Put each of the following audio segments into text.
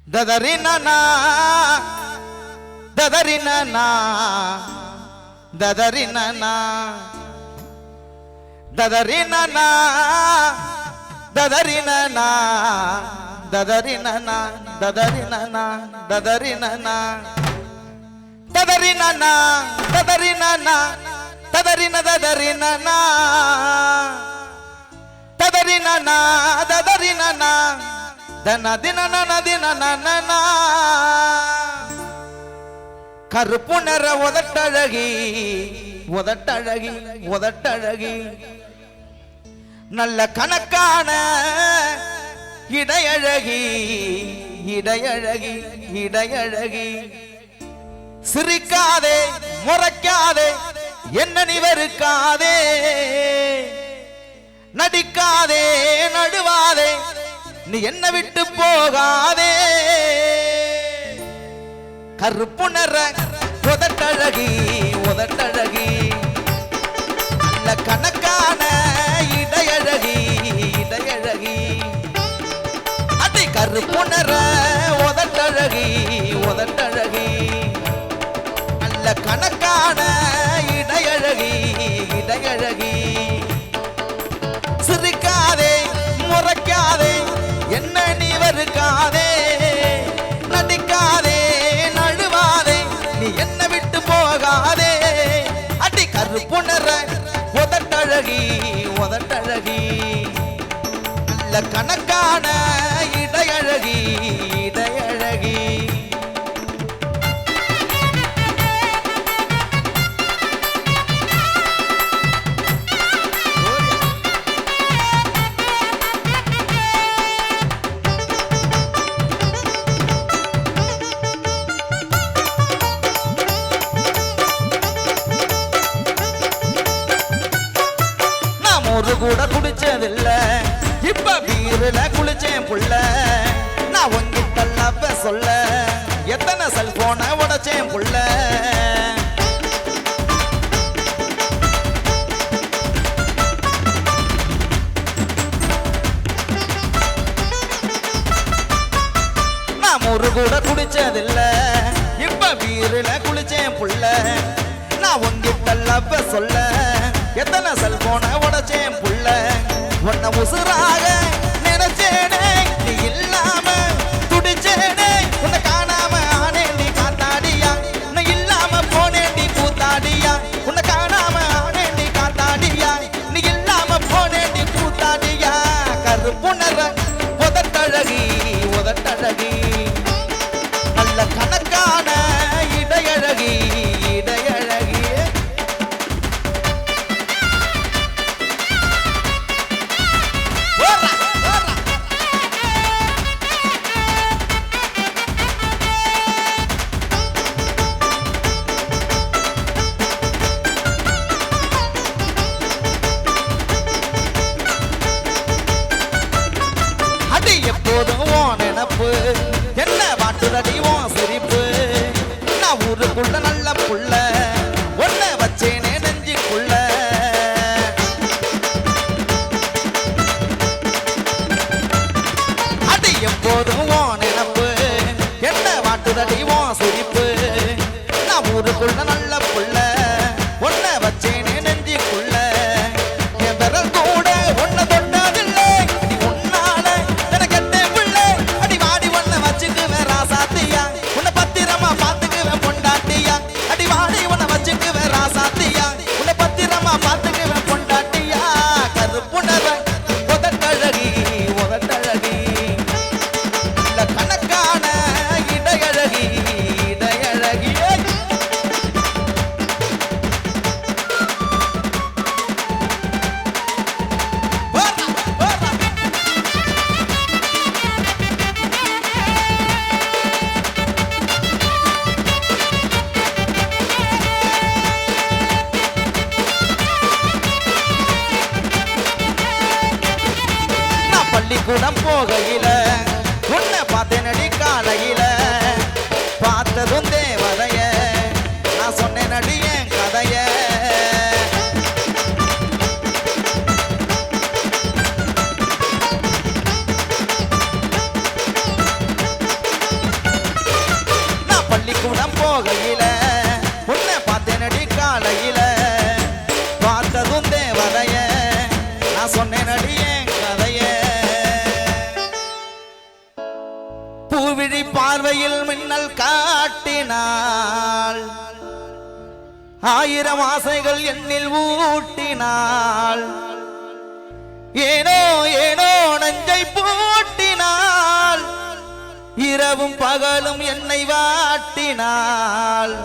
ದದರಿನನಾ ದದರಿನನಾ ದದರಿನನಾ ದದರಿನನಾ ದದರಿನನಾ ದದರಿನನಾ ದದರಿನನಾ ದದರಿನನಾ ದದರಿನನಾ ದದರಿನನಾ ದದರಿನ ದದರಿನನಾ ದದರಿನನಾ ದದರಿನನಾ ದನ ದಿನ ನನ ದಿನ ನನ கருப்பு நிற உதட்டழகி உதட்டழகி உதட்டழகி நல்ல கணக்கான இடையழகி இடையழகி இடையழகி சிரிக்காதே முறைக்காதே என்ன நிவருக்காதே நடிக்காதே நடுவாதே நீ என்ன விட்டு போகாதே கருப்பு நிற உதட்டழகி உதட்டழகி நல்ல கணக்கான இடையழகி இடையழகி அடி கருப்பு நிற உதட்டழகி உதட்டழகி நல்ல கணக்கான இடையழகி இடையழகி சிரிக்காதே முறைக்காதே என்ன நீ வருக்காதே நடிக்காதே நழுவாதே நீ என்ன விட்டு போகாதே அடி கருப்பு நிற உதட்டழகி உதட்டழகி நல்ல கணக்கான இடையழகி இடையழகி ஒரு கூட குடிச்சதில்ல இப்ப பீருல குளிச்சேன் புள்ள நான் உங்கிட்ட லவ் சொல்ல எத்தனை செல்போனை உடைச்சேன் புள்ள நான் ஒரு கூட குடிச்சதில்ல இப்ப பீருல குளிச்சேன் புள்ள நான் உங்கிட்ட லவ் சொல்ல எத்தனை செல்போனை உடைச்சேன் புள்ள உன்னை உசுராக நினைச்சேனே நீ இல்லாம துடிச்சேனே உன்னை காணாம ஆனே நீ காத்தாடியா உன்னை இல்லாம போனே நீ கூத்தாடியா உன்னை காணாம ஆனே நீ காத்தாடியா நீ இல்லாம போனே நீ கூத்தாடியா கருப்பு நிற உதட்டழகி உதட்டழகி நல்ல கணக்கான இடையழகி இடையழகி என்ன வாட்டுதடி உன் சிரிப்பு நான் ஊருக்குள்ள நல்ல புள்ள ஒன்ன வச்சேனே நெஞ்சுக்குள்ள அடி எப்போதும் உன் நினப்பு என்ன வாட்டுதடி உன் சிரிப்பு நான் ஊருக்குள்ள நல்ல புள்ள ஒன்ன வச்சேனே நெஞ்சுக்குள்ள என் விரல் கூட ஒன்ன தொட்டதில்லை நீ உன்னால உன்னை பத்திரமா பாத்துக்குவேன் பொண்டாட்டியா அடிவாடி உன்னை வச்சுக்குவேன் ராசாத்தியா உன்னை பத்திரமா பாத்துக்குவேன் பொண்டாட்டியா கருப்பு நிற உதட்டழகி உதட்டழகி நல்ல கணக்கான இடையழகி இடையழகி பள்ளிக்கூடம் போகையில உன்னை பார்த்தேனடி காலையில பார்த்ததும் தேவதைய நான் சொன்னேனடி என் கதைய காட்டினாள் ஆயிரம் ஆசைகள் என்னில் ஊட்டினாள் ஏனோ ஏனோ நஞ்சை பூட்டினாள் இரவும் பகலும் என்னை வாட்டினாள்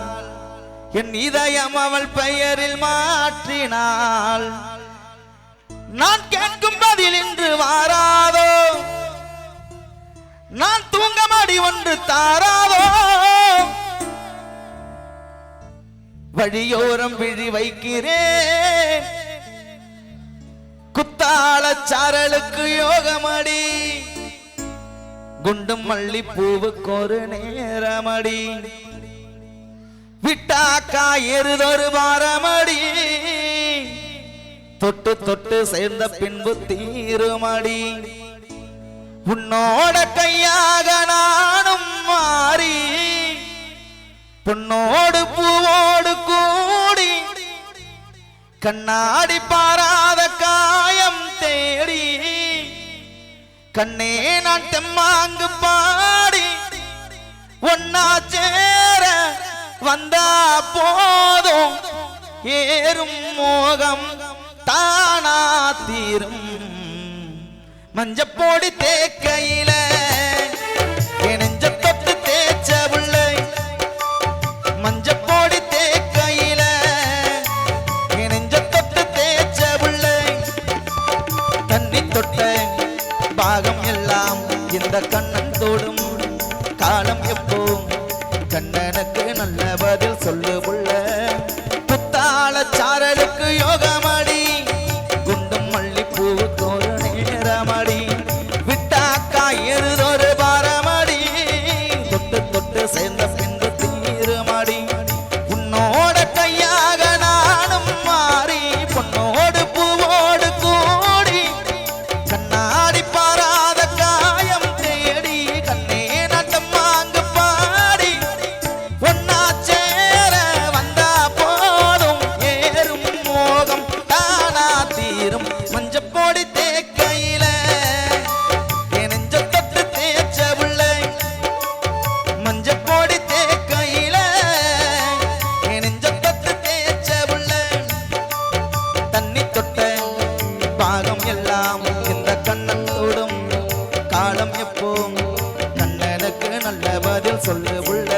என் இதயம் அவள் பெயரில் மாற்றினாள் நான் கேட்கும் பதில் இன்று வாராதோ நான் தூங்க மடி ஒன்று தாராதோ வழியோரம் விழி வைக்கிறேன் குத்தாள சாரலுக்கு யோகமடி குண்டும் மல்லிப்பூவுக்கு ஒரு நேரமடி விட்டாக்கா எருதொரு வாரமடி தொட்டு தொட்டு சேர்ந்த பின்பு தீருமடி உன்னோட கையாக நானும் மாறி பொன்னோடு பூவோடு கூடி கண்ணாடி பாராத காயம் தேடி கண்ணே நான் தெம்மாங்கு பாடி ஒன்னா சேர வந்தா போதும் ஏறும் மோகம் தானா தீரும் மஞ்சப்போடி தேக்கையில நெஞ்ச தொட்டு தேய்ச்ச புள்ளை மஞ்சப்போடி தேக்கையில நெஞ்ச தொட்டு தேய்ச்ச புள்ளை தண்ணி தொட்ட பாகம் எல்லாம் இந்த கண்ணன் தோடும் காலம் எப்போ கண்ணனுக்கு நல்ல பதில் சொல்லு புள்ள புத்தாள சாரலுக்கு யோகமடி குண்டும் மல்லிப்பூவுக்கு ஒரு நேரமடி விட்டாக்கா எருதொரு பாரமடி தொட்டு தொட்டு சேர்ந்த பின்பு தீருமடி உன்னோட கையாக நானும் மாறி பொன்னோடு பூவோடு கூடி கண்ணாடி பாராத காயம் தேடி கண்ணே நாட்டம் வாங்க பாடி ஒன்னா சேர வந்தா போதும் ஏறும் மோகம் தானா தீரும் மஞ்சப்போடி தேக்கையில நெஞ்ச தொட்டு தேய்ச்ச புள்ளை மஞ்சப்போடி தேக்கையில நெஞ்ச தொட்டு தேய்ச்ச புள்ளை தண்ணி தொட்ட பாகம் எல்லாம் இந்த கண்ணன் தோடும் காலம் எப்போ கண்ணனுக்கு நல்ல பதில் சொல்லு புள்ள